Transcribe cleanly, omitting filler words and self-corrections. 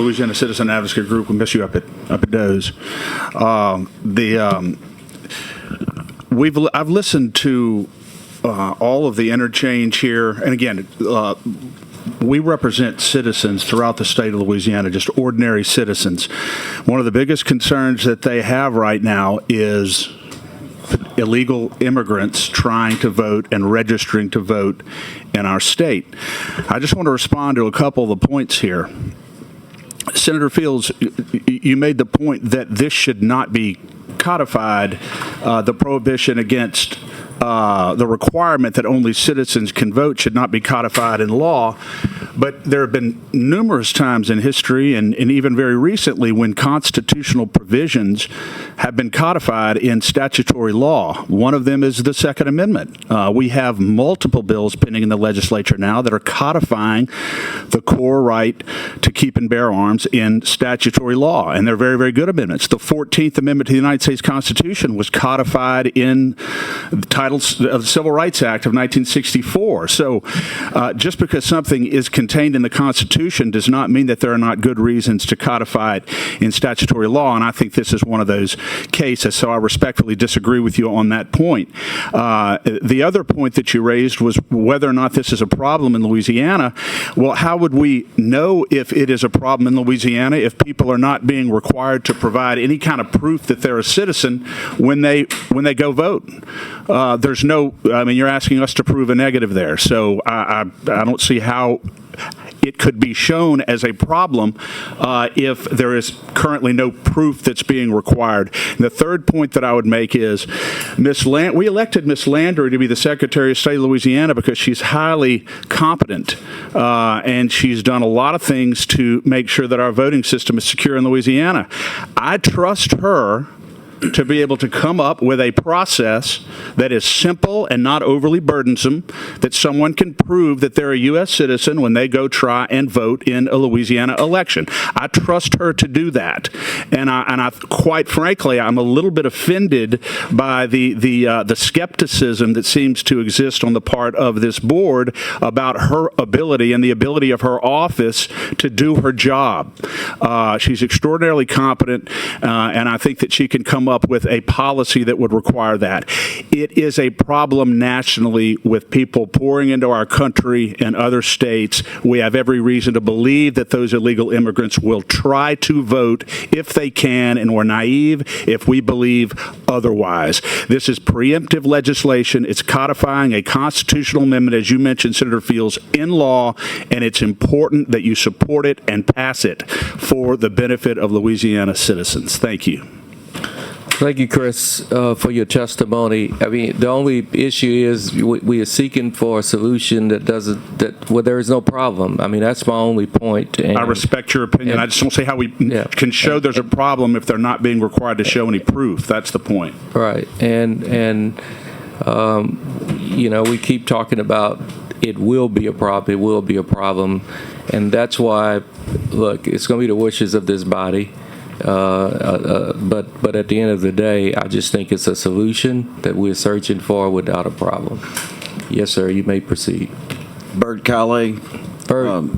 Louisiana Citizen Advocacy Group. We miss you up at Doe's. I've listened to all of the interchange here, and again, we represent citizens throughout the state of Louisiana, just ordinary citizens. One of the biggest concerns that they have right now is illegal immigrants trying to vote and registering to vote in our state. I just want to respond to a couple of the points here. Senator Fields, you made the point that this should not be codified, the prohibition against the requirement that only citizens can vote should not be codified in law. But there have been numerous times in history and even very recently when constitutional provisions have been codified in statutory law. One of them is the Second Amendment. We have multiple bills pending in the legislature now that are codifying the core right to keep and bear arms in statutory law, and they're very, very good amendments. The 14th Amendment to the United States Constitution was codified in the titles of the Civil Rights Act of 1964. So just because something is contained in the Constitution does not mean that there are not good reasons to codify it in statutory law, and I think this is one of those cases, so I respectfully disagree with you on that point. The other point that you raised was whether or not this is a problem in Louisiana. Well, how would we know if it is a problem in Louisiana if people are not being required to provide any kind of proof that they're a citizen when they go vote? There's no, I mean, you're asking us to prove a negative there, so I don't see how it could be shown as a problem if there is currently no proof that's being required. And the third point that I would make is we elected Ms. Landry to be the Secretary of State of Louisiana because she's highly competent and she's done a lot of things to make sure that our voting system is secure in Louisiana. I trust her to be able to come up with a process that is simple and not overly burdensome, that someone can prove that they're a U.S. citizen when they go try and vote in a Louisiana election. I trust her to do that. And I quite frankly, I'm a little bit offended by the skepticism that seems to exist on the part of this board about her ability and the ability of her office to do her job. She's extraordinarily competent, and I think that she can come up with a policy that would require that. It is a problem nationally with people pouring into our country and other states. We have every reason to believe that those illegal immigrants will try to vote if they can, and we're naive if we believe otherwise. This is preemptive legislation. It's codifying a constitutional amendment, as you mentioned, Senator Fields, in law, and it's important that you support it and pass it for the benefit of Louisiana citizens. Thank you. Thank you, Chris, for your testimony. I mean, the only issue is we are seeking for a solution where there is no problem. I mean, that's my only point. And, I respect your opinion. I just don't see how we can show there's a problem if they're not being required to show any proof. That's the point. Right. And you know, we keep talking about it will be a problem. It will be a problem. And that's why, look, it's going to be the wishes of this body. But at the end of the day, I just think it's a solution that we're searching for without a problem. Yes, sir. You may proceed. Bert Calais. Bert.